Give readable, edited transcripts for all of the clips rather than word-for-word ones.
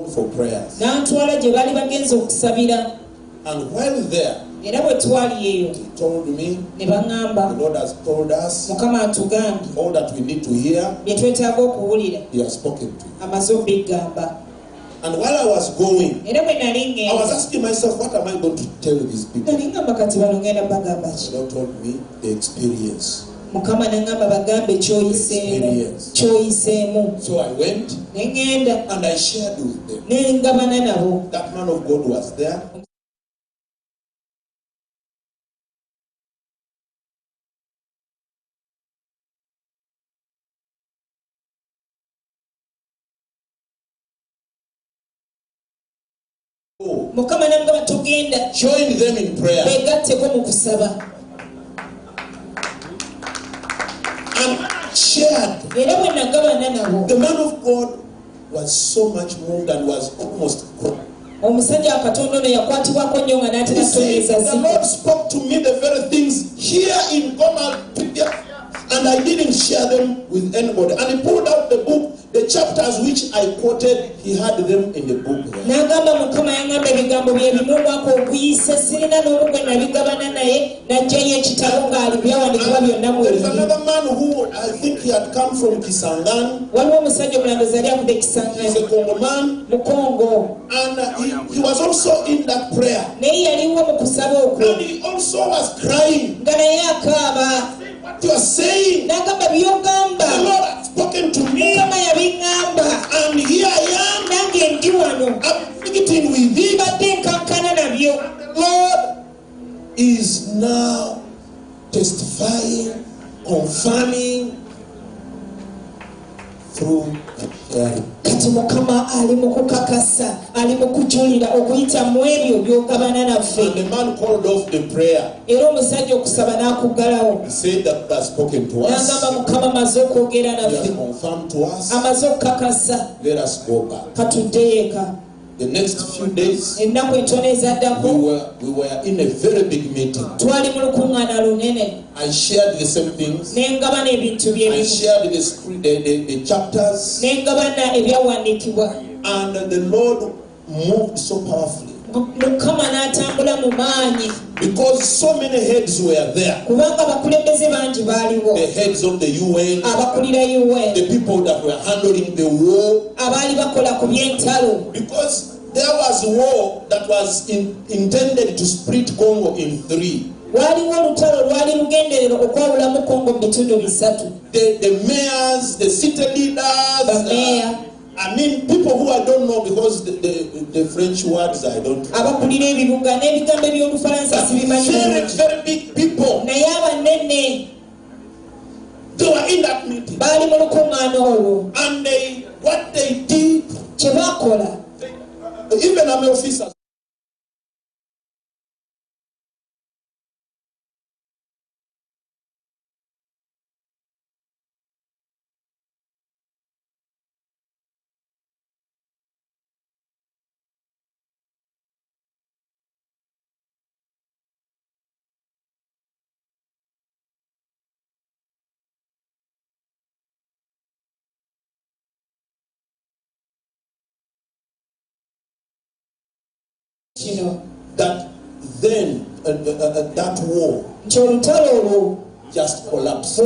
for prayers. And while there, he told me, the Lord has told us all that we need to hear. He has spoken to you. And while I was going, I was asking myself, what am I going to tell these people? The Lord told me the experience. So I went and I shared with them. That man of God was there. Joined them in prayer. And shared. The man of God was so much moved and was almost crying. He said, the Lord spoke to me the very things here in Goma, and I didn't share them with anybody. And he pulled out the book, the chapters which I quoted, he had them in the book there. There's another man who I think he had come from Kisangani. He's a Congo man. And he was also in that prayer. And he also was crying. What you are saying, the Lord has spoken to me, and here I am, I'm meeting with him. The Lord is now testifying, confirming through the man called off the prayer. He said that has spoken to us. He has confirmed to us. Let us go back. The next few days, we were in a very big meeting. I shared the same things. I shared the chapters. And the Lord moved so powerfully. Because so many heads were there. The heads of the UN, the people that were handling the war. Because there was a war that was intended to split Congo in three. The mayors, the city leaders, I mean, people who I don't know because the French words I don't know. Very, very big people. They were in that meeting. And what they did, even I'm an officer. That then that war just collapsed.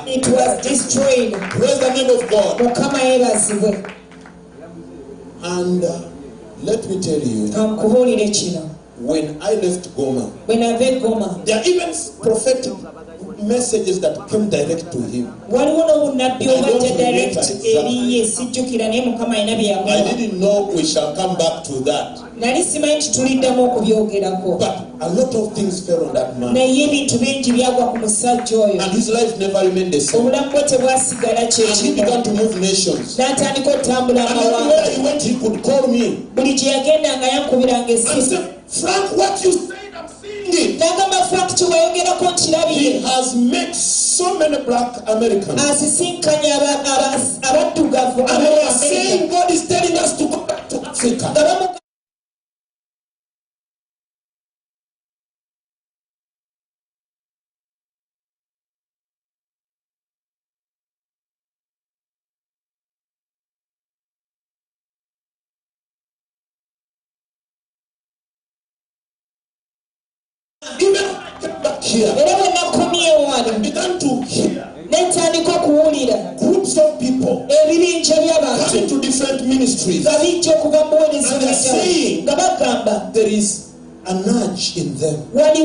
It was destroyed. Praise the name of God. And let me tell you, when I left Goma, there are even prophetic messages that came direct to him. I didn't know we shall come back to that. But a lot of things fell on that man. And his life never remained the same. And he began to move nations. And everywhere he went, he could call me and say, Frank, what you said, I'm seeing it. He has met so many black Americans. And they are saying God is telling us to go back to Africa. Even back here, I began to hear groups of people coming to different ministries, and they are saying there is a nudge in them. There is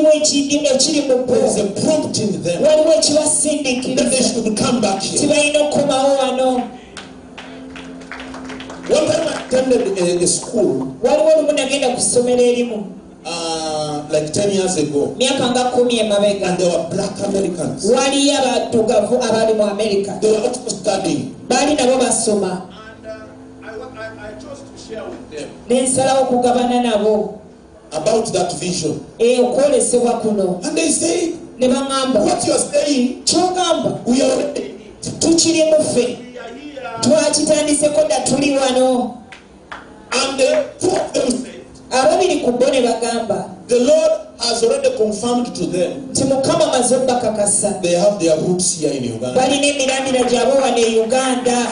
a prompt in them that they should come back here. One time I attended a school like 10 years ago, and there were black Americans. They were also studying. And I chose to share with them about that vision. And they say, what you are saying, we are already and two of them said, the Lord has already confirmed to them they have their roots here in Uganda.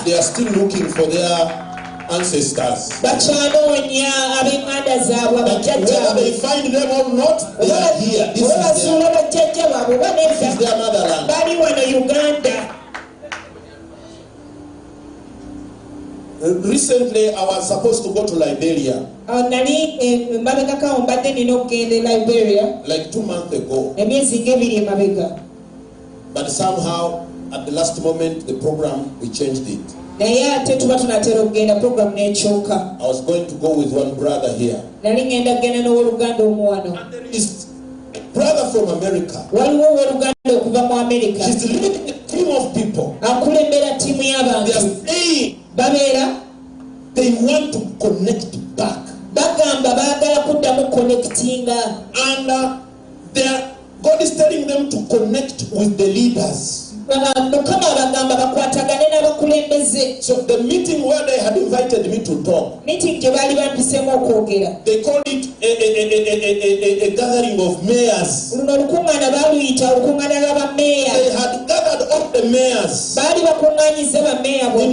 They are still looking for their ancestors. But whether they find them or not, they are here. This is their motherland. Recently, I was supposed to go to Liberia. Like 2 months ago. But somehow, at the last moment, the program, we changed it. I was going to go with one brother here. And there is a brother from America. He's leading a team of people. They are saying they want to connect back. And God is telling them to connect with the leaders. So the meeting where they had invited me to talk, they called it a gathering of mayors. They had gathered all the mayors. In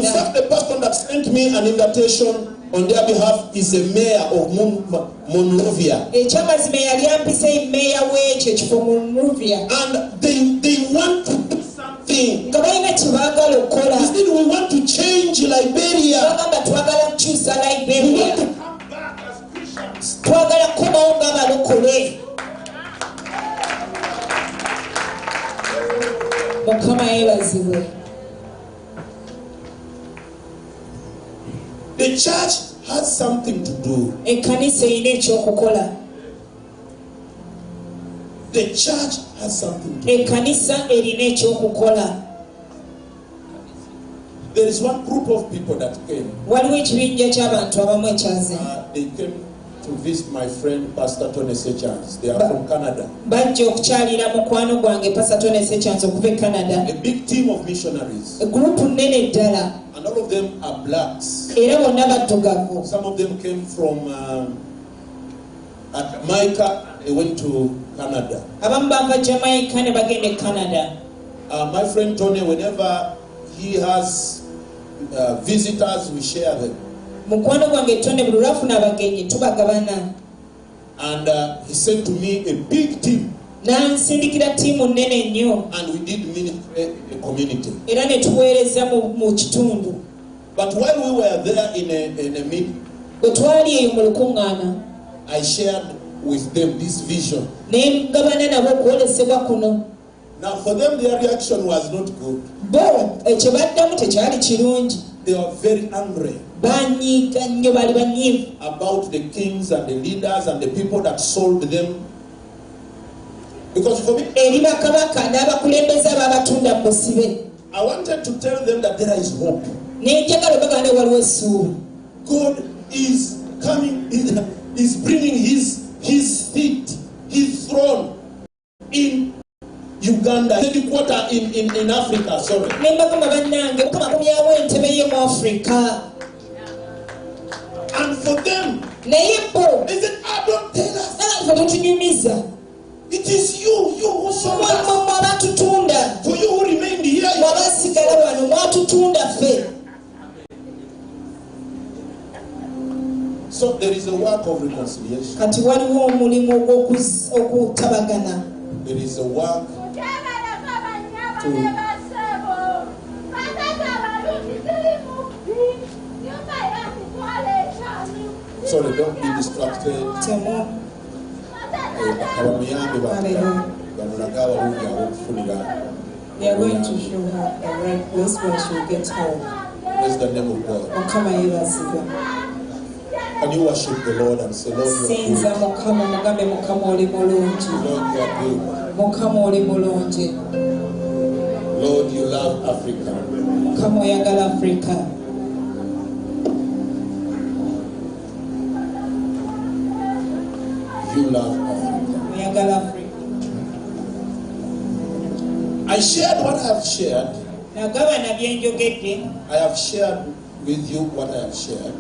fact, the person that sent me an invitation on their behalf is a mayor of Monrovia. And they want to do something. Instead, we want to change Liberia. We want to come back as Christians. The church has something to do. The church has something to do. There is one group of people that came. They came to visit my friend Pastor Tony Sechans. They are from Canada. A big team of missionaries. And all of them are blacks. Some of them came from Jamaica. They went to Canada. My friend Tony, whenever he has visitors, we share them. And he sent to me a big team. And we did ministry in the community. But while we were there in a meeting, I shared with them this vision. Now for them, their reaction was not good. They were very angry about the kings and the leaders and the people that sold them. Because for me, I wanted to tell them that there is hope. God is coming, is bringing his feet, his throne in Uganda, headquarters in Africa, sorry. And for them, they said, don't tell us. It is you who sold us. For you who remained here. So So there is a work of reconciliation. Kati waliwo omulimu ogw'okutabagana. There is a work to sorry, don't be distracted. They are going to show her the right place where she will get home. Praise the name of God. Can you worship the Lord and say, Lord, you are good. Lord, you are good. Lord, you love Africa. You love Africa. I shared what I have shared. I have shared with you what I have shared.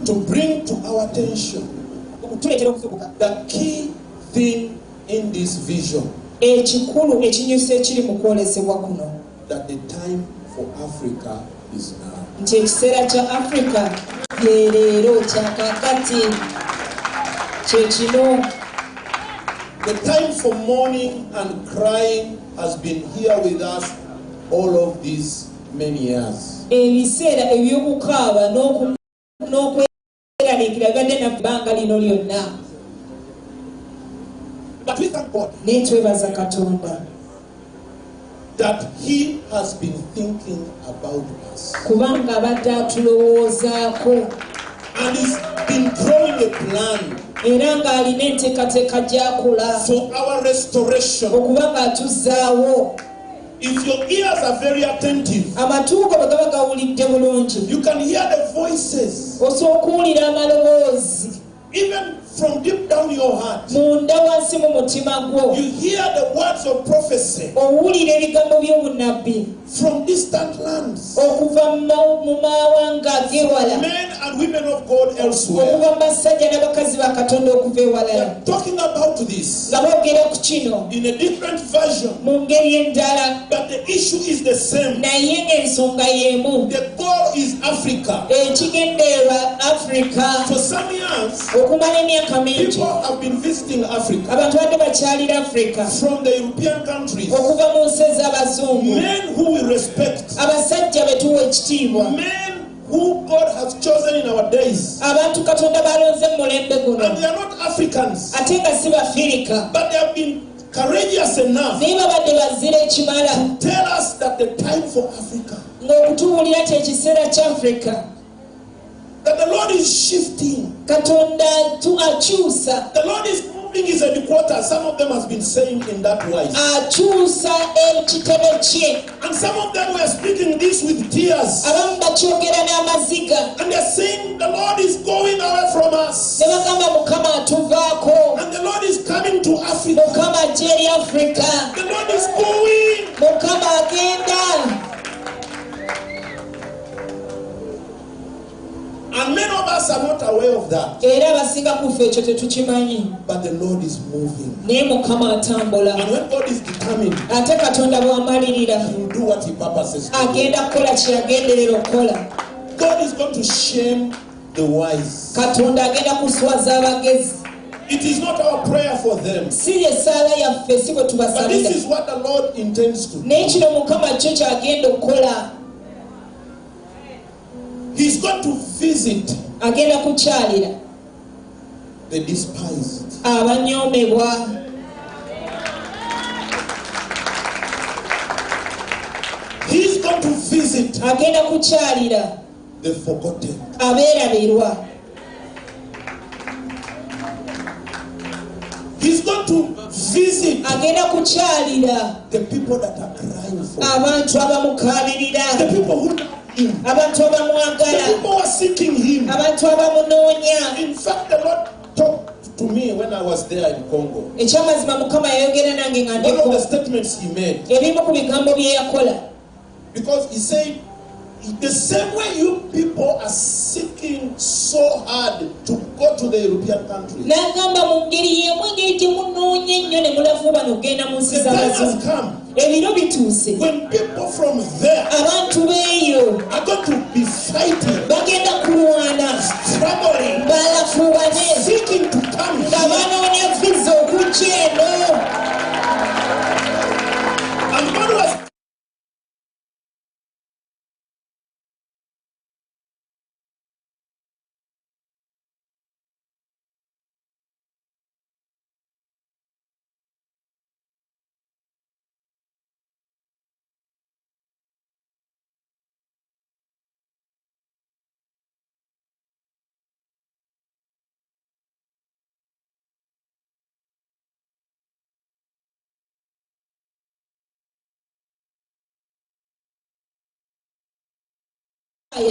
To bring to our attention the key thing in this vision. That the time for Africa is now. The time for mourning and crying has been here with us all of these many years. But we thank God that He has been thinking about us. And He's been drawing a plan for our restoration. If your ears are very attentive, you can hear the voices, even from deep down your heart. You hear the words of prophecy from distant lands, men and women of God elsewhere. They are talking about this in a different version, but the issue is the same. The goal is Africa. For some years, people have been visiting Africa from the European countries. Men who we respect, men who God has chosen in our days, and they are not Africans, but they have been courageous enough to tell us that the time for Africa, that the Lord is shifting. The Lord is moving his headquarters. Some of them has been saying in that wise. And some of them were speaking this with tears. And they're saying the Lord is going away from us. And the Lord is coming to Africa. The Lord is going. And many of us are not aware of that. But the Lord is moving. And when God is determined, He will do what He purposes to do. God is going to shame the wise. It is not our prayer for them. But this is what the Lord intends to do. He's going to visit the despised. He's going to visit the forgotten. He's going to visit the people that are crying for the people who the people were seeking Him. In fact, the Lord talked to me when I was there in Congo. One of the statements He made, because He said, the same way you people are seeking so hard to go to the European countries, the time has come when people from there are going to be fighting, struggling, seeking to come here. And God was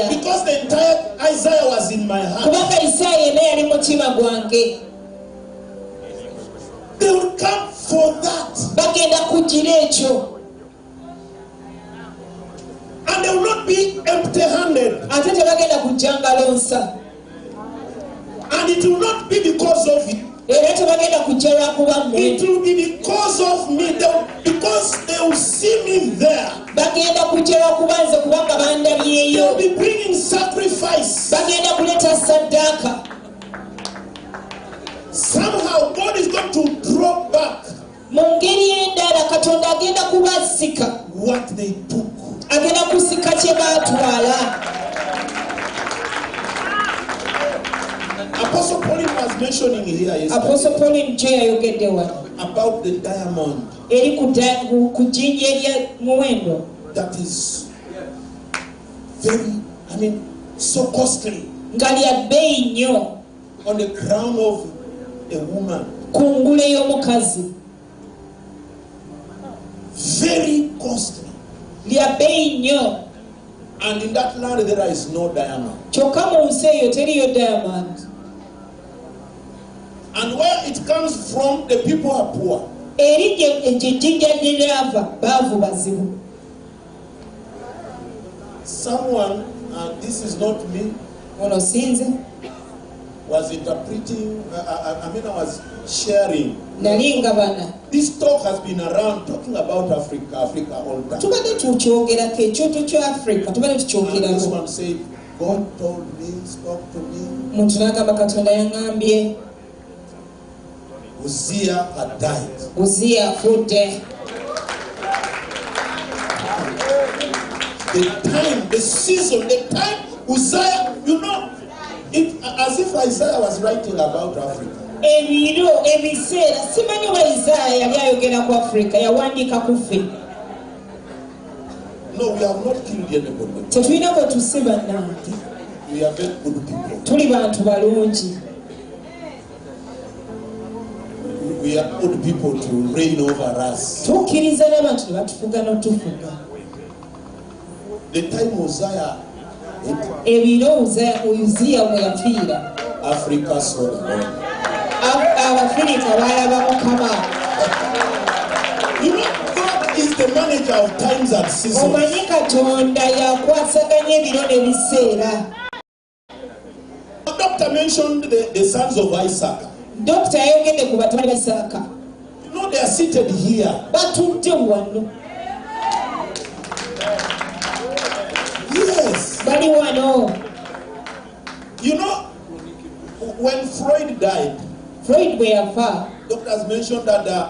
because the entire Isaiah was in my heart. They will come for that. And they will not be empty-handed. And it will not be because of you. It will be because of me. Because they will see me there. They will be bringing sacrifice. Somehow God is going to draw back what they took. Apostle Pauline was mentioning here yesterday about the diamond that is very, so costly on the crown of a woman. Very costly. And in that land there is no diamond. And where it comes from, the people are poor. Someone, this is not me, was interpreting, I was sharing. This talk has been around talking about Africa all the time. And this one said, God told me, spoke to me. Uzziah had died. The season, Uzziah, as if Isaiah was writing about Africa. No, we have not killed anybody. We are very good people. We are good people to reign over us. The time Uzziah, Africa saw the Lord. God is the manager of times and seasons. The doctor mentioned the sons of Isaac. They are seated here. Yes. When Freud died, doctors mentioned that there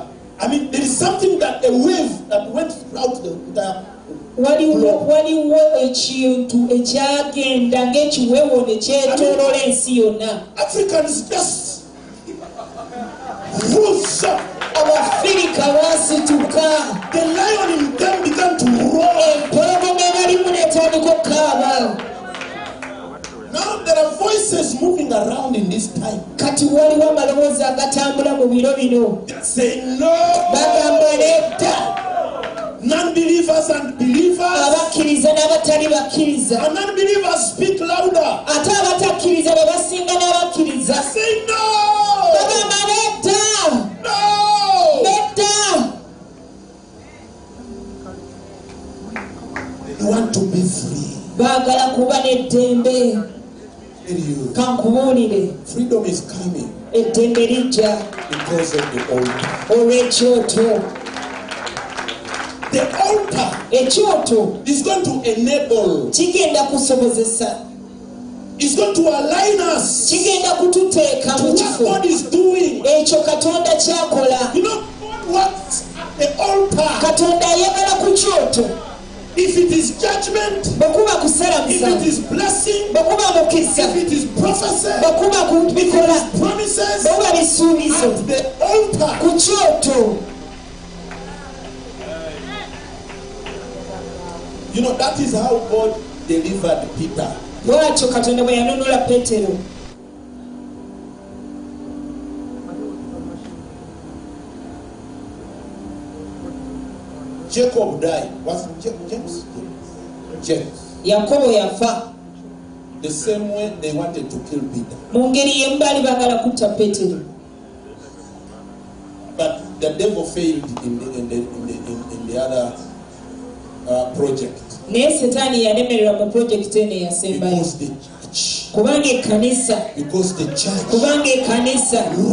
is something that a wave that went throughout the entire Africans just rose up. The lion in them began to roar. Now there are voices moving around in this time. They're saying no. Non-believers and believers. And non-believers speak louder. They're saying no. No. You want to be free. Freedom is coming because of the old. The altar is going to enable, is going to align us to what God is doing. You know, God works at the altar. If it is judgment, if it is blessing, if it is prophecy, if it is promises, at the altar. You know, that is how God delivered Peter. Jacob died. Was James? James. The same way they wanted to kill Peter. But the devil failed in the other project. Because the church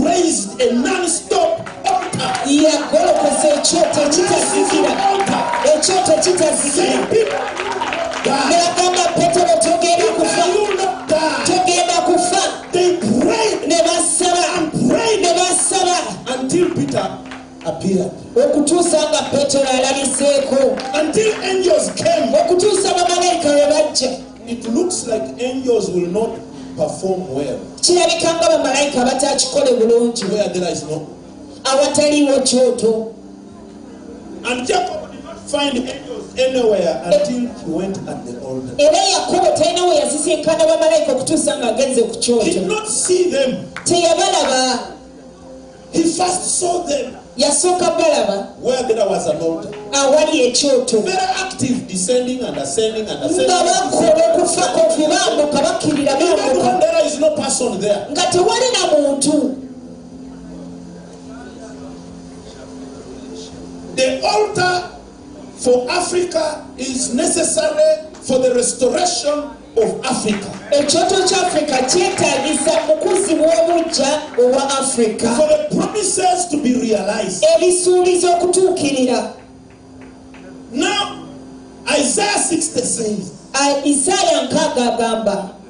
raised a non-stop altar. Same people they prayed and prayed until Peter appeared. Until angels came. It looks like angels will not perform well where there is no. And Jacob did not find angels anywhere until he went at the altar. He did not see them. He first saw them where there was an altar. Very active, descending and ascending and ascending. Even when there is no person there. The altar for Africa is necessary for the restoration of Africa. For the promises to be realized. Now, Isaiah 60 says,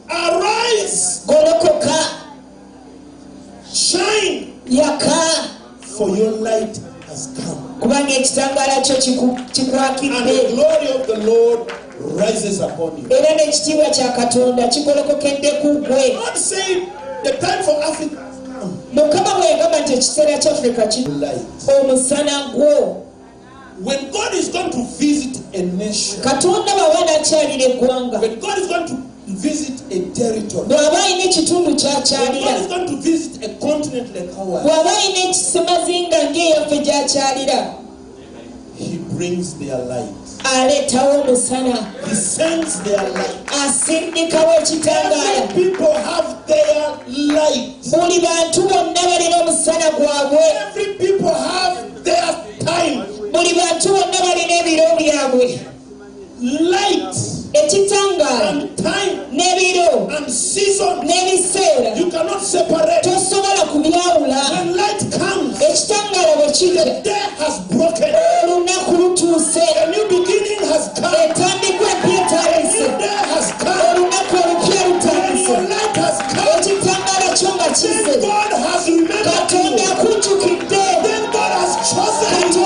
arise, shine, for your light has come. And the glory of the Lord rises upon you. God said the time for Africa has come. When God is going to visit a nation, when God is going to visit a territory, when God is going to visit a continent like ours, He brings their light. He sends their light. Every people have their light. Every people have their time. Light and time and season, you cannot separate. When light comes, the day has broken. A new beginning has come. A new day has come. And your light has come. Then God has remembered you. Then God has chosen you.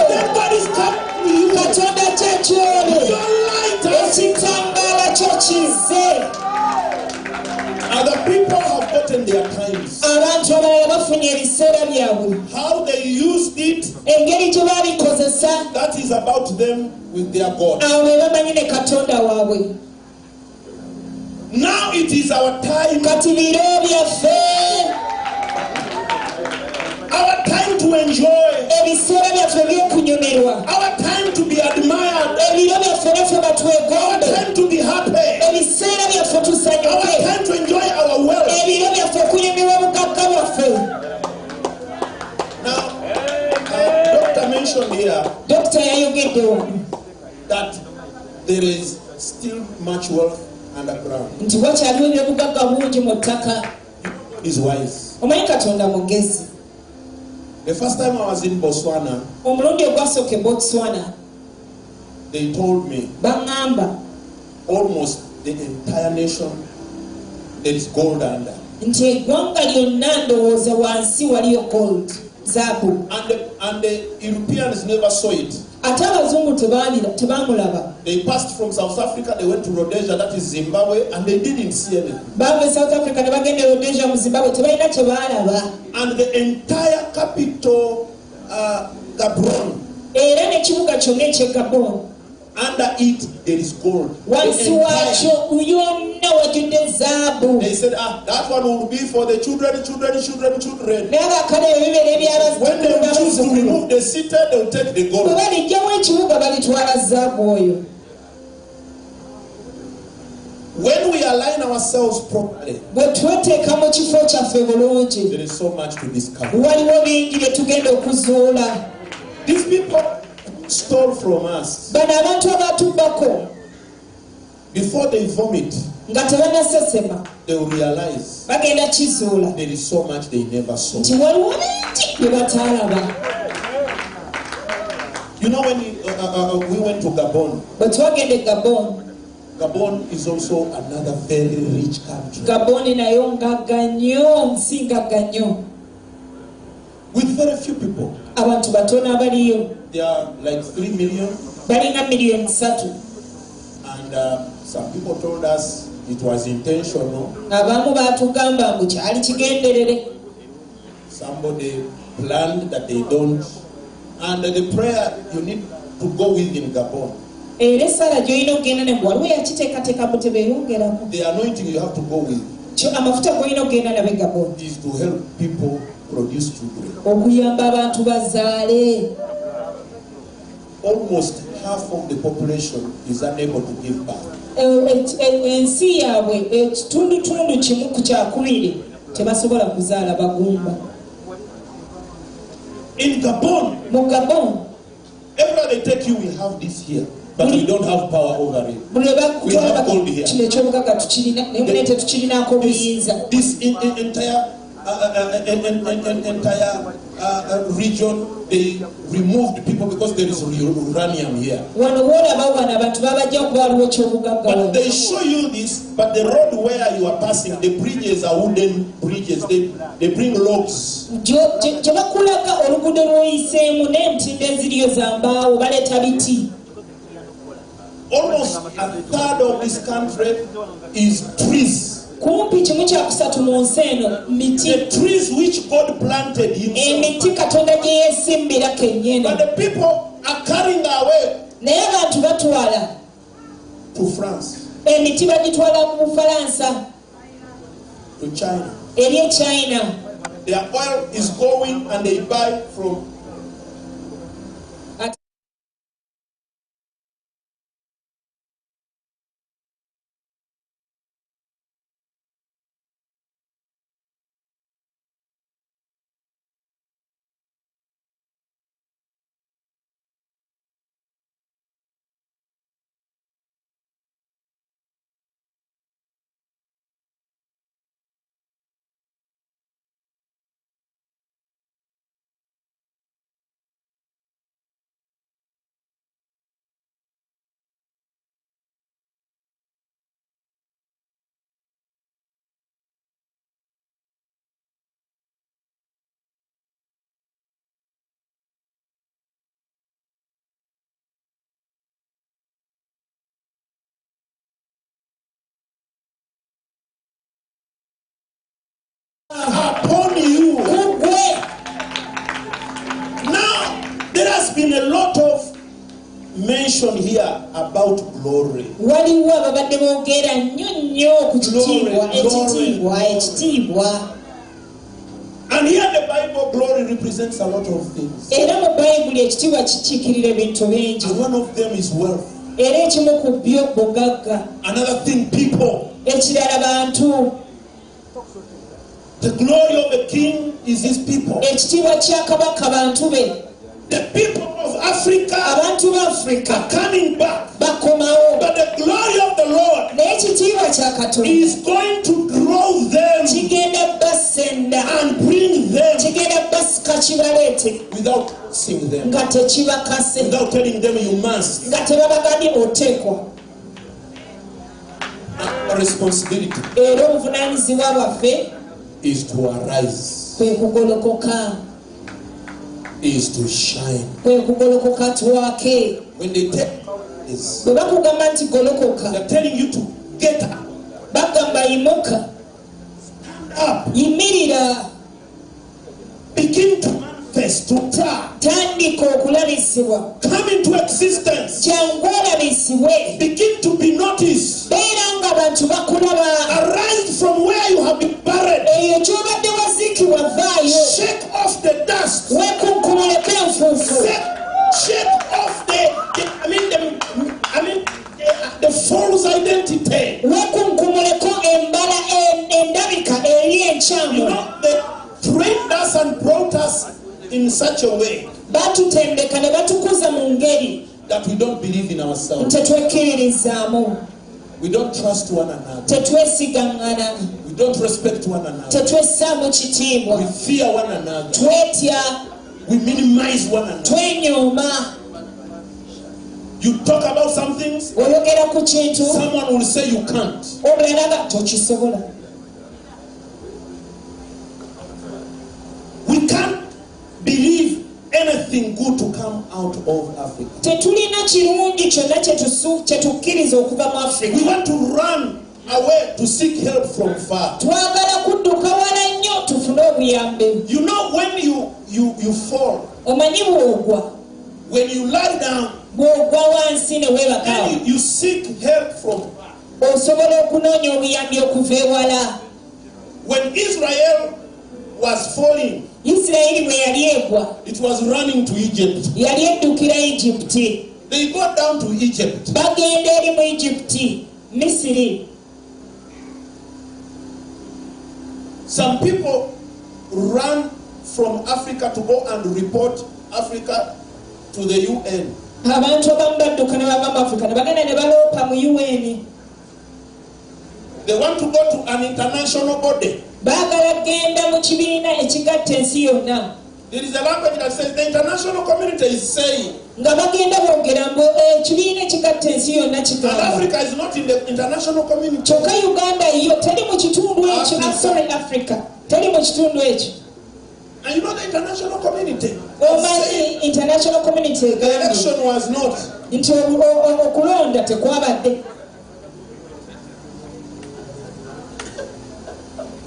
Then God is coming to you. Your light has come. Other people have gotten their times. How they used it, that is about them with their God. Now it is our time. Our time to enjoy. Our time to be admired. Our time to be happy. Our time to enjoy our wealth. Now, Doctor mentioned here that there is still much wealth underground. Is wise. The The first time I was in Botswana, they told me almost the entire nation there is gold under. And the Europeans never saw it. They passed from South Africa, they went to Rhodesia, that is Zimbabwe, and they didn't see anything. And the entire capital, Gabon, under it there is gold. They said, that one will be for the children. When they choose to remove the city, they will take the gold. When we align ourselves properly, there is so much to discover. These people stole from us. Before they vomit, they will realize there is so much they never saw. You know, when we went to Gabon, Gabon is also another very rich country. With very few people. There are like 3 million. And some people told us it was intentional. Somebody planned that they don't. And the prayer you need to go with in Gabon. The anointing you have to go with is to help people produce children. Almost half of the population is unable to give birth. In Gabon, everywhere they take you, we have this here. But we don't have power over it. We have gold here. This entire region, they removed people because there is uranium here. But they show you this, but the road where you are passing, the bridges are wooden bridges. They bring logs. Almost a third of this country is trees. The trees which God planted himself. But the people are carrying away to France, to China. Their oil is going and they buy from upon you. Now, there has been a lot of mention here about glory. Glory. And here the Bible, glory represents a lot of things. And one of them is wealth. Another thing, people. The glory of the king is his people. The people of Africa are coming back. But the glory of the Lord is going to draw them and bring them. without seeing them, nga tekibakase, without telling them you must. nga tebabagambye oteekwa. Our responsibility Era obuvunaanyizibwa bwaffe is to arise, kwe kugolokoka, is to shine. kwe kugolokoka twake. When they tell this, bwe bakugamba nti golokoka, they're telling you to get up, bagamba yimuka, yimirira, begin to manifest, to try, tandika okulabisibwa, come into existence, jangu olabisibwe, begin to be noticed, beera nga abantu bakulaba, arise from where you have been buried, eyo gy'obadde waziikibwa vaayo, shake off the dust, weekunkumuleko enfuufu, shake off the false identity. weekunkumuleko embala endabika eri enkyamu. You know, they trained us and brought us in such a way batutendeka ne batukuza mu ngeri that we don't believe in ourselves. tetwekkiririzaamu, We don't trust one another. tetwesigaŋŋana, We don't respect one another. tetwessaamu kitiibwa, We fear one another. twetya, We minimize one another. twenyooma. You talk about some things, oyogera ku kintu someone will say you can't. omulala nga tokisobola. We can't believe anything good to come out of Africa. Tetulina kirungi kyonna kye tukkiriza okuva mu We Africa. want to run away to seek help from far. Twagala kudduka wala nnyo tufune obuyambe. You know, when you fall, Omanyi bw'ogwa, when you lie down, bw'ogwa wansi ne weebakawo, then you seek help from far. osobola okunoonya obuyambi okuva ewala. When Israel was falling, Isirayiri bwe yali egwa, it was running to Egypt. yali eddukira Egypti. They got down to Egypt. Bagenda eri mu Egypti, Misiri. Some people run from Africa to go and report Africa to the UN. Abantu abamu badduka ne bava mu Africa ne bagenda ne baloopa mu UN. They want to go to an international body. Baagala genda mu kibiina ekigatta ensi yonna. There is a language that says the international community is saying, Nga bagenda boogera mbu ekibiina ekigatta ensi yonna and kigamba. Africa is not in the international community. Kyokka Uganda yo teri mu kitundu ekyo. Sorry, Africa teri mu kitundu ekyo. And you know the international community. Omanyi international community The egambye election was not. nti okulonda tekwabadde.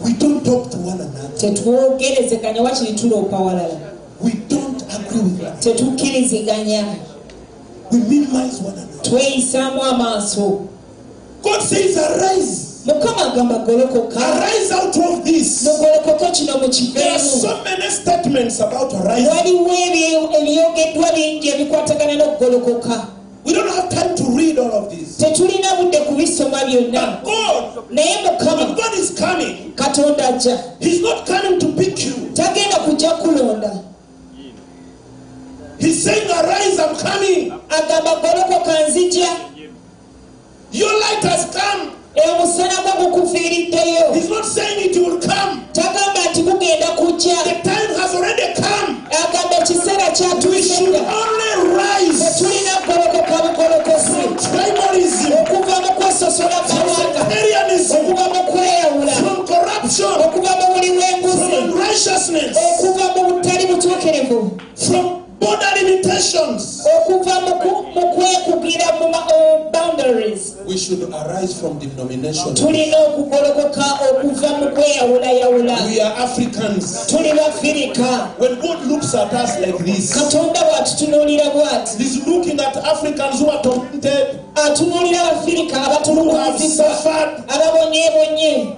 We don't talk to one another. Tetwogerezeganya wakiri tuloopa walala. We don't agree with that. Tetukkiriziganya. We minimize one another. Tweyisaamu amaaso. God says, arise. Mukama agamba golokoka. Arise out of this. Mugolokoke kino There are mukiveemu. so many statements about arising. Waliwo ebyogeddwa bingi ebikwatagana n'okugolokoka. We don't have time to read all of this. Tetulina budde kubisoma byonna. But God, Naye Mukama when God is coming, Katonda ajja. He's not coming to pick you. Tagenda kujja kulonda. He's saying, arise, I'm coming. Agamba golokoka nzija. Your light has come. Omusana gwo gukufiiriddeyo. He's not saying it will come. Tagamba nti gugenda kujja. The time has already come. Agamba ekiseera We kyatuuse should dda. only rise Tetulina golokoka bugolokosi. from tribalism, Okuva mu kwesosola from mawanga. sectarianism, Okuva mu kweyawula. from corruption, Okuva mu buli from bw'enguzi. unrighteousness, Okuva mu butali butuukirivu. from border limitations. Okuva mu kwekugira mu boundaries. We should arise from denomination. Tulina okugolokoka okuva mu kweyawulayawula. We are Africans. Tuli Bafirika. When God looks at us like this, Katonda bw'atutunuulira bw'ati. He's looking at Africans who are tormented, Atunuulira Abafirika who have abatulugunyizibwa, suffered, ababonyeebonye,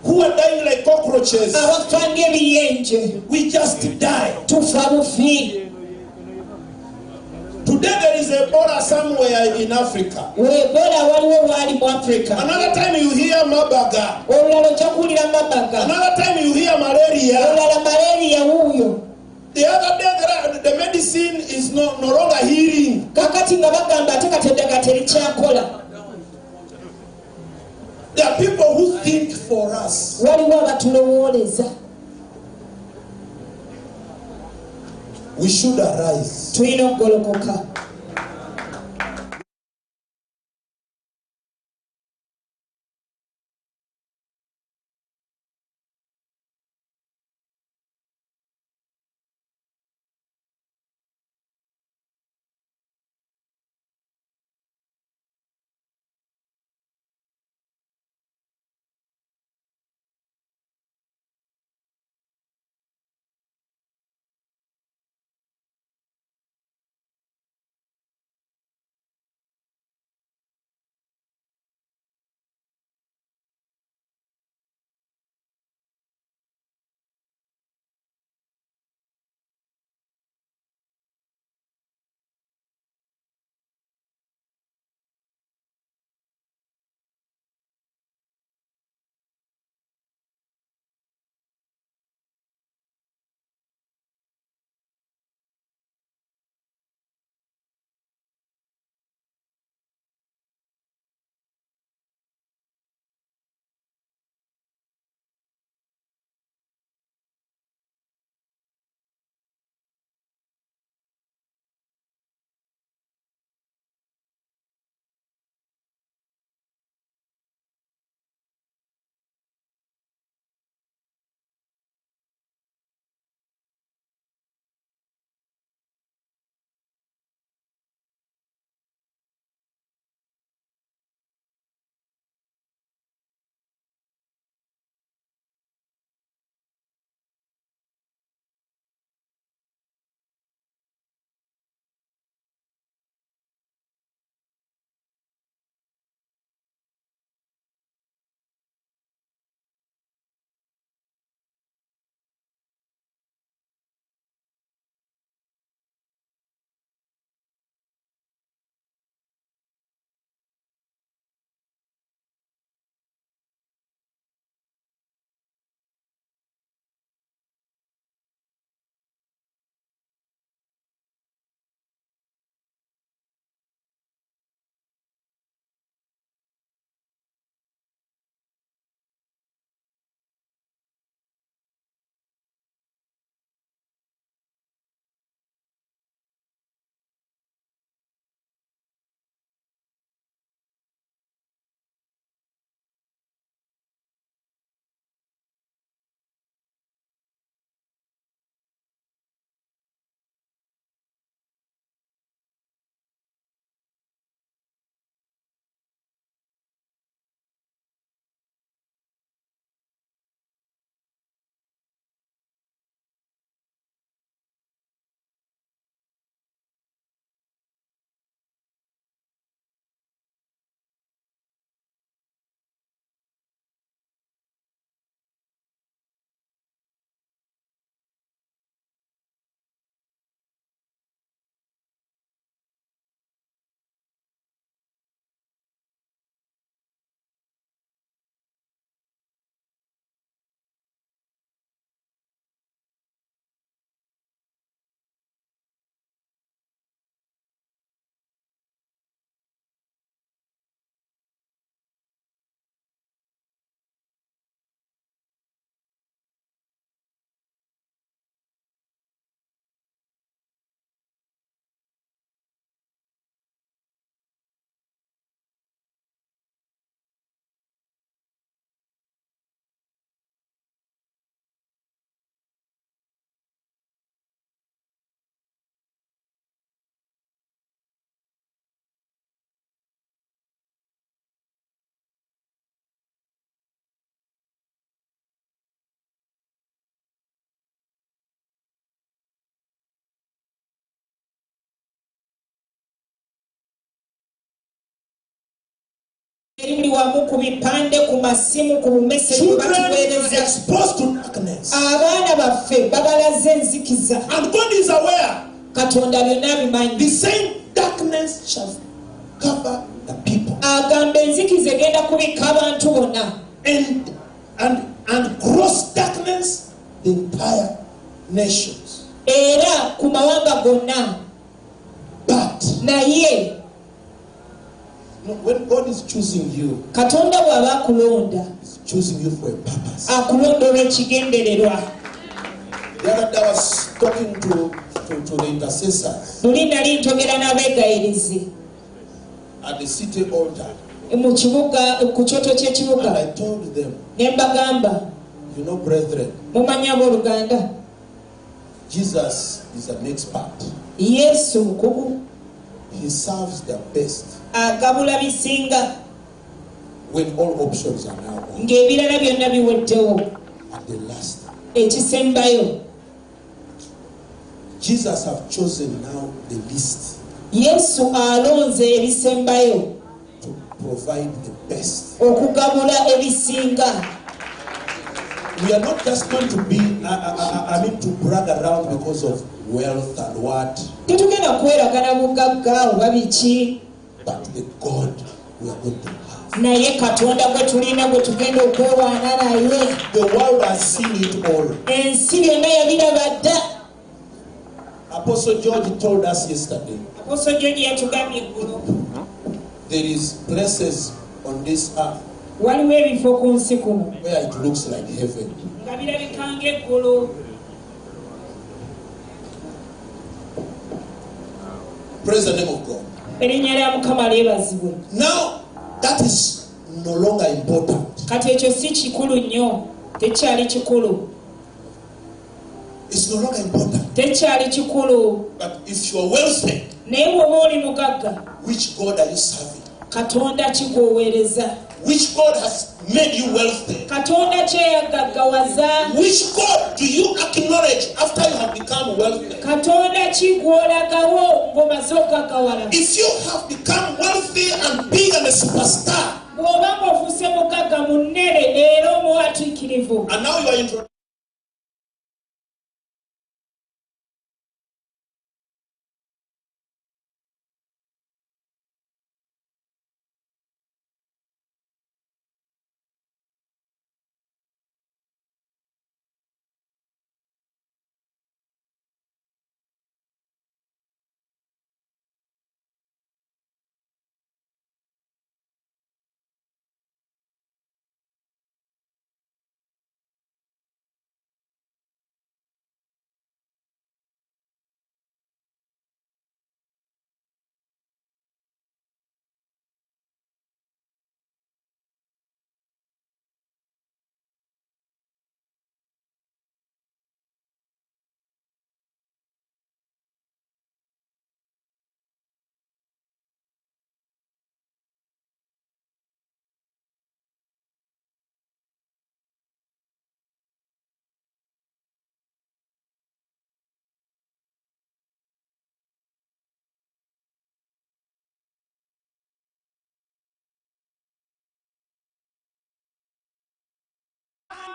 who are dying like cockroaches. abafa ng'ebiyenje. We just die. Tufa bufi. Today there is Ebola somewhere in Africa. Ebola waliwo waali mu Africa. Another time you hear Mabaga. Olulala ojja kuwulira Mabaga. Another time you hear malaria. Olulala malaria wuuyo. The other day the medicine is no longer healing. Kakati nga bagamba ate kati eddagala terikyakola. There are people who think for us. Waliwo abatulowooleza. We should arise. Tulina okugolokoka. Children are exposed to darkness. And God is aware. The same darkness shall cover the people. And gross darkness the entire nations. But when God is choosing you, He's choosing you for a purpose. The other day I was talking to to the intercessors at the city altar. And I told them, you know, brethren, Jesus is an expert. He serves the best when all options are now on. At the last time, Jesus have chosen now the least to provide the best. We are not just going to be, to brag around because of wealth and what. But the God we are going to have. The world has seen it all. Apostle George told us yesterday, there is places on this earth where it looks like heaven. Praise the name of God. Now, that is no longer important. It's no longer important. But if you are wealthy, which God are you serving? Which God has made you wealthy? Which God do you acknowledge after you have become wealthy? If you have become wealthy and big and a superstar, and now you are introduced.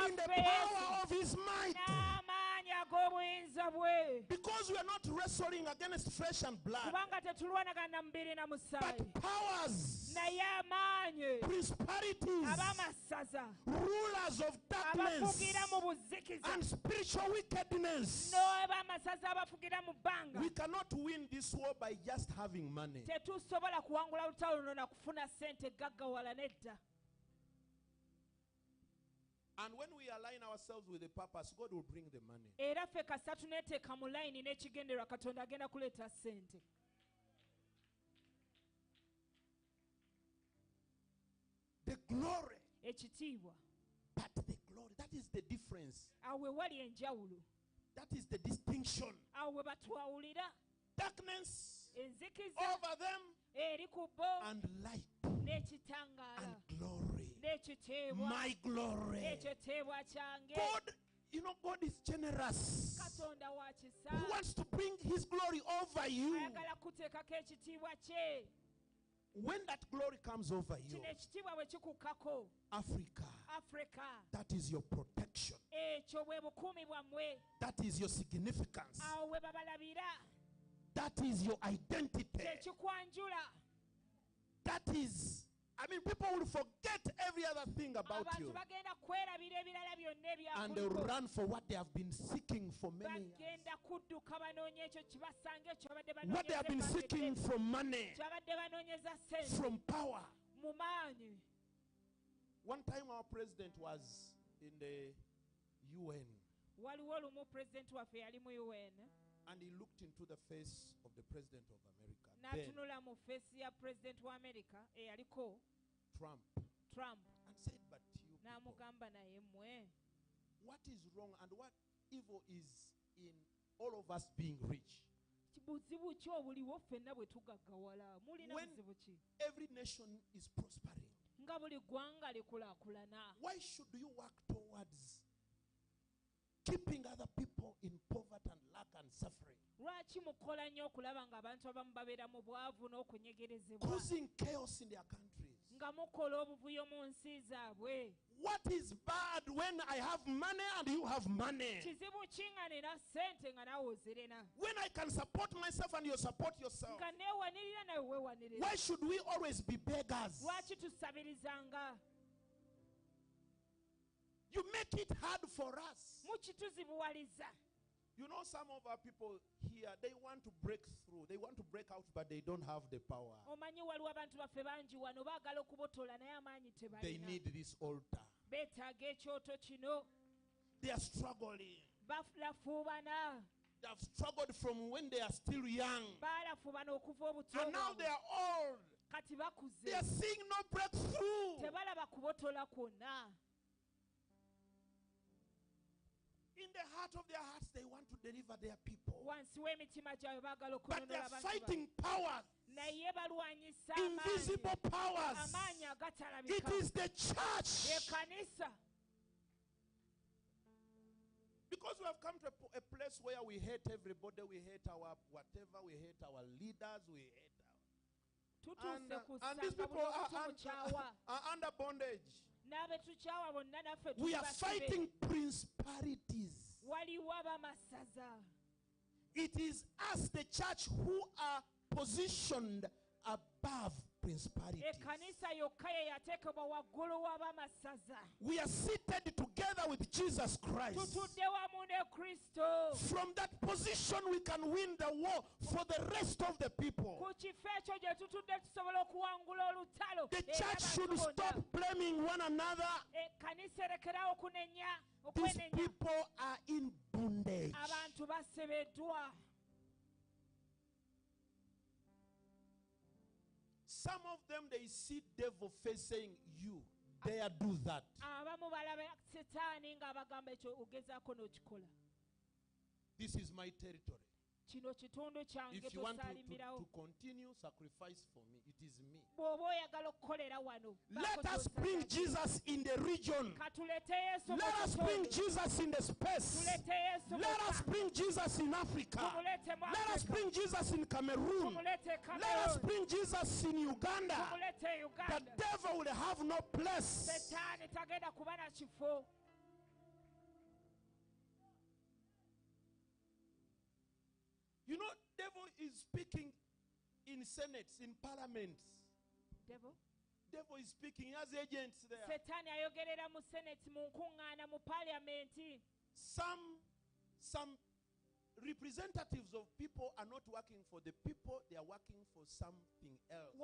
In the power of his might. Because we are not wrestling against flesh and blood, but powers, principalities, rulers of darkness, and spiritual wickedness. We cannot win this war by just having money. And when we align ourselves with the purpose, God will bring the money. The glory. But the glory, that is the difference. That is the distinction. Darkness over them, and light and glory. My glory. God, God is generous. He wants to bring his glory over you. When that glory comes over you, Africa, that is your protection. That is your significance. That is your identity. That is, people will forget every other thing about you. And they'll run for what they have been seeking for many years. What they have been seeking from money, from power. One time our president was in the UN. And he looked into the face of the President of America, Trump, and said, but you people, what is wrong and what evil is in all of us being rich? When every nation is prospering, why should you work towards keeping other people in poverty and lack and suffering? Causing chaos in their countries. What is bad when I have money and you have money? When I can support myself and you support yourself. Why should we always be beggars? You make it hard for us. You know, some of our people here, they want to break through. They want to break out, but they don't have the power. They need this altar. They are struggling. They have struggled from when they are still young. And now they are old. They are seeing no breakthrough. In the heart of their hearts, they want to deliver their people. But they are fighting powers. Invisible powers. It is the church. Because we have come to a place where we hate everybody. We hate our whatever. We hate our leaders. We hate our... And these people are under bondage. We are fighting principalities. It is us, the church, who are positioned above principalities. We are seated together with Jesus Christ. From that position we can win the war for the rest of the people. The church should stop blaming one another. These people are in bondage. Some of them, they see devil face saying, you dare do that. This is my territory. If you want to continue, sacrifice for me. It is me. Let us bring Jesus in the region. Let us bring Jesus in the space. Let us bring Jesus in Africa. Let us bring Jesus in Cameroon. Let us bring Jesus in Uganda. The devil will have no place. You know, devil is speaking in senates, in parliaments. Devil is speaking. He has agents there. Some representatives of people are not working for the people. They are working for something else.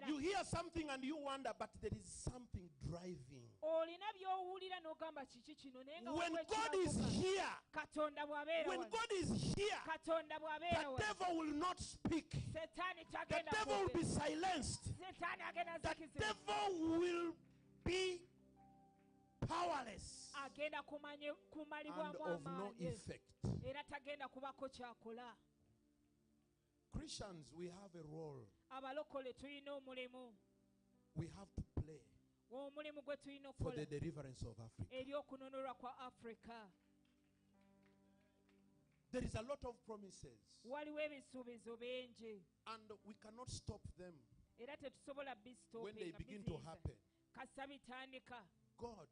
You hear something and you wonder, but there is something driving. When God is here, the devil will not speak. The devil will be silenced. The devil will be powerless and of no effect. Christians, we have a role. We have to play for the deliverance of Africa. There is a lot of promises, and we cannot stop them when they begin to happen. God,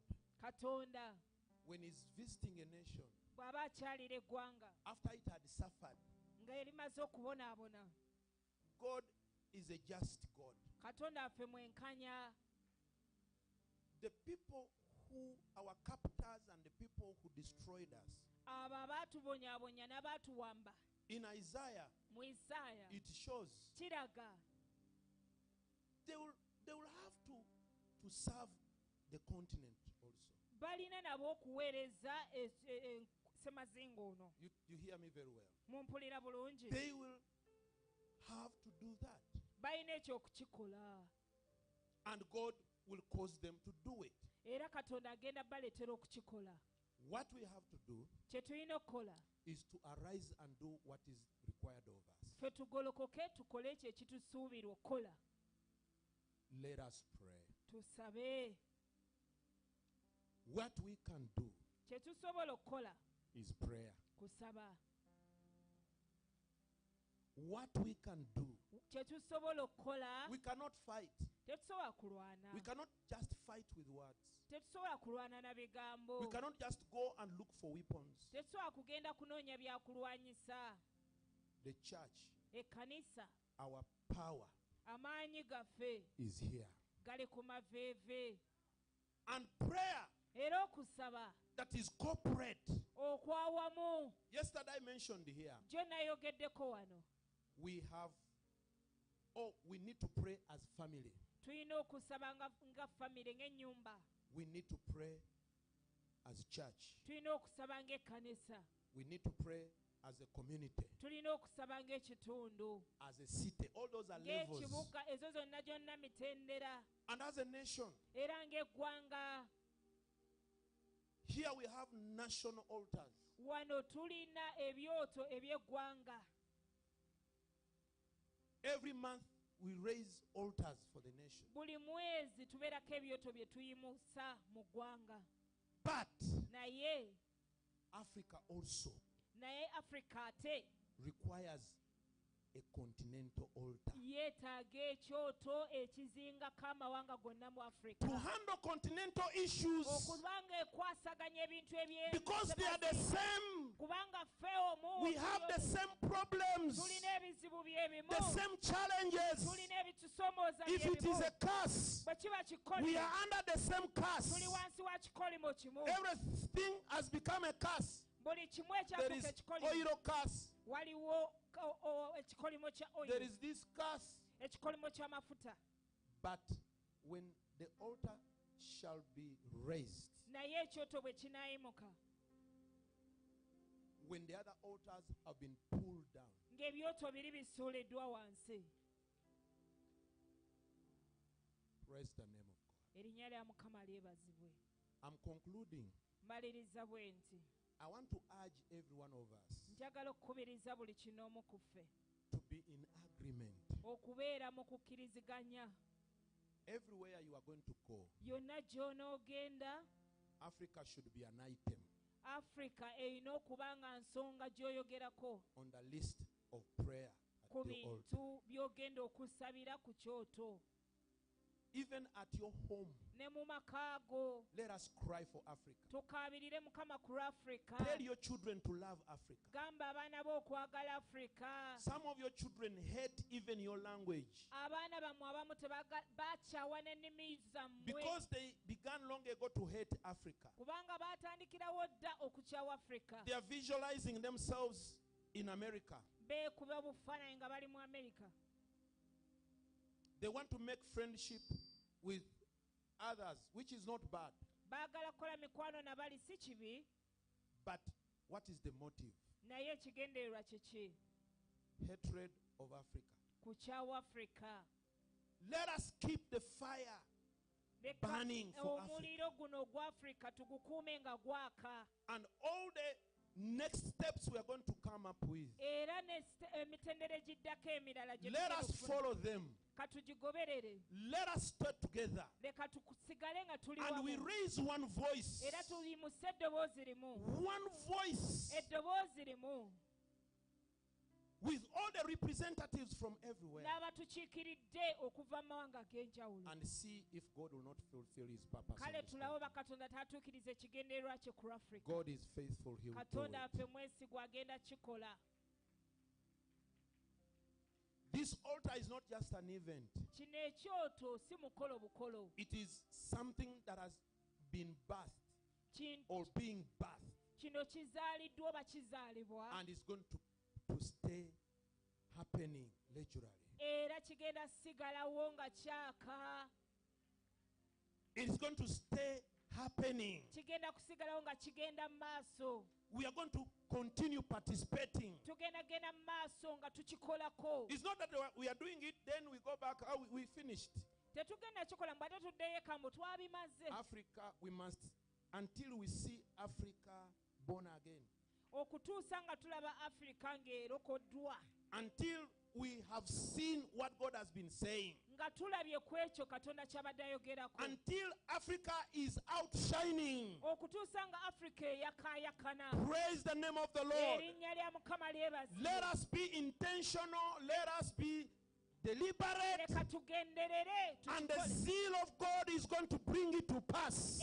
when He's visiting a nation, after it had suffered, God is a just God. The people who, our captors and the people who destroyed us, in Isaiah, it shows they will have to serve the continent also. balina nabo okuweereza semazingo ono. You hear me very well. Mumpulira bulungi. They will have to do that. Balina ekyokukikola. And God will cause them to do it. Era Katonda agenda baleetera okukikola. What we have to do kye tulina okukola is to arise and do what is required of us. Ffe tugolokoke tukole ekyo ekitusuubirwa okukola. Let us pray. Tusabe. What we can do kye tusobola okukola is prayer. Kusaba. What we can do, kye tusobola okukola, we cannot fight. Tetusobola kulwana. We cannot just fight with words. Tetusobola kulwana na bigambo. We cannot just go and look for weapons. Tetusobola kugenda kunoonya byakulwanyisa. The church, Ekkanisa, our power amaanyi gaffe is here. gali ku maveeve. And prayer Era okusaba that is corporate. okwawamu. Yesterday I mentioned here, Gyo nayogeddeko wano. we need to pray as family. Tulina okusaba nga famire ng'ennyumba. We need to pray as church. Tulina okusaba ng'ekkanisa. We need to pray as a community, Tulina okusaba ng'ekitundu. as a city. All those are levels. Ng'ekibuga ezo zonna gyonna mitendera. And as a nation, Era ng'eggwanga. here we have national altars. Wano tulina ebyoto eby'eggwanga. Every month we raise altars for the nation. Buli mwezi tubeerako ebyoto bye tuyimusa mu ggwanga. But Naye Africa also Africa ate requires a continental altar. yeetaaga ekyoto ekizingako amawanga gonna mu Africa. To handle continental issues, Okubanga ekwasaganya ebintu because they are the same. kubanga ffe omu We have the same problems, tulina ebizibu byebimu. the same challenges. Tulina ebitusomooza If it is a curse, bwe kiba we kikolimo are under the same tuli curse. wansi wa kikolimo kimu. Everything has become a curse. Buli kimu There ekyafuuka is ekikolimo. oil curse. Waliwo ekikolimo kya There oil, is this curse. ekikolimo ky'amafuta. But when the altar shall be raised, Naye ekyoto bwe kinaayimuka, when the other altars have been pulled down, ng'ebyoto biri bisuuliddwa wansi, praise the name of God. erinnya lya Mukama lyebazibwe. I'm concluding. Mmaliriza bwe nti I want to urge every one of us njagala okukubiriza buli kinoomu ku ffe to be in agreement. okubeera mu kukkiriziganya. Everywhere you are going to go, Yonna gy'onoogenda, Africa should be an item Africa erina okuba nga nsonga gy'oyogerako on the list of prayer at ku the altar. bintu by'ogenda okusabira ku kyoto. Even at your home, Ne mu maka go let us cry for Africa. tukaabirire Mukama ku Africa. Tell your children to love Africa. Gamba abaana bo okwagala Africa. Some of your children hate even your language Abaana bammwe abamu bakyawa n'ennimi zammwe because they began long ago to hate Africa. kubanga baatandikirawo dda okukyawa Africa. They are visualizing themselves in America. Beekuba bufaananyi nga bali mu America. They want to make friendship with others, which is not bad. Baagala kukola mikwano na bali si kibi, But what is the motive? naye ekigendererwa kiki? Hatred of Africa. Kukyawa Africa. Let us keep the fire Leka burning for omuliro guno ogwa Africa tugukuume nga gwaka. And all the next steps we are going to come up with, Era emitendera egiddako emirala gye let tugenda us okufuna. follow them. Katugigoberere. Let us stay together. Leka tusigale nga tuli And we wamu. raise one voice. Era tuyimuse eddoboozi limu. One voice. Eddoboozi limu. With all the representatives from everywhere. N'abatukiikiridde okuva mu mawanga ag'enjawulo. And see if God will not fulfill his purpose. Kale in this tulabe country. Katonda taatuukiriza ekigendererwa kye ku Africa. God is faithful. He will do Katonda it. afe mwesigwa agenda kikola. This altar is not just an event. Kino ekyoto si mukolo bukolo. It is something that has been birthed or being birthed. Kino kizaaliddwa oba kizaalibwa. And it's going to stay happening literally. Era kigenda sigalawo nga kyaka. It's going to stay happening. We are going to continue participating. It's not that we are doing it, then we go back, we finished. Africa, we must, until we see Africa born again. Until we have seen what God has been saying. Until Africa is outshining. Praise the name of the Lord. Let us be intentional. Let us be deliberate. And the zeal of God is going to bring it to pass.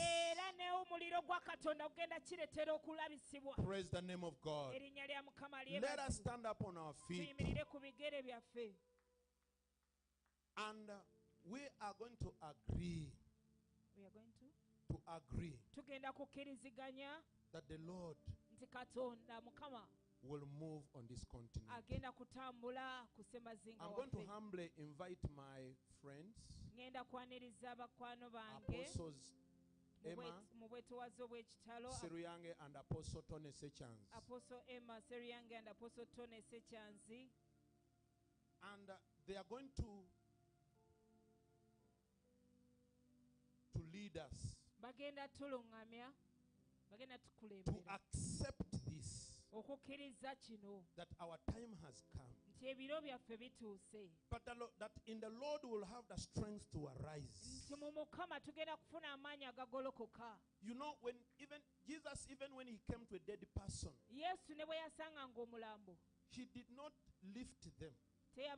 Praise the name of God. Let us stand up on our feet. And we are going to agree. We are going to agree that the Lord will move on this continent. I'm going to humbly invite my friends, Apostles Emma Seruyange and Apostle Tony Sechanzi. Apostle Emma Seruyange and Apostle Tony Sechanzi. And they are going to lead us to accept this, that our time has come, but that in the Lord will have the strength to arise. You know, when even Jesus, even when he came to a dead person, he did not lift them. He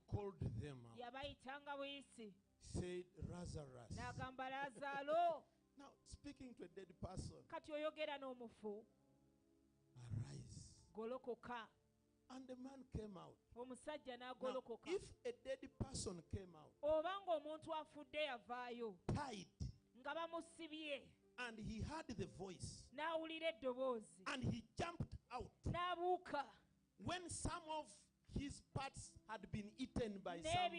called them out. Said, Lazarus. Now, speaking to a dead person, arise. And the man came out. Now, if a dead person came out, tied, and he heard the voice, and he jumped out, when some of his parts had been eaten by some,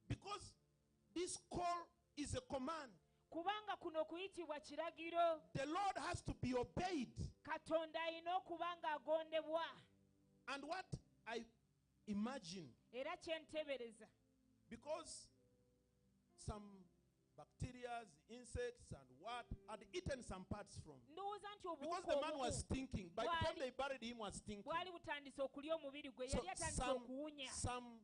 because this call is a command. The Lord has to be obeyed. And what I imagine, because some bacteria, insects, and what had eaten some parts from. Because the man was stinking. By the time they buried him, was stinking. So some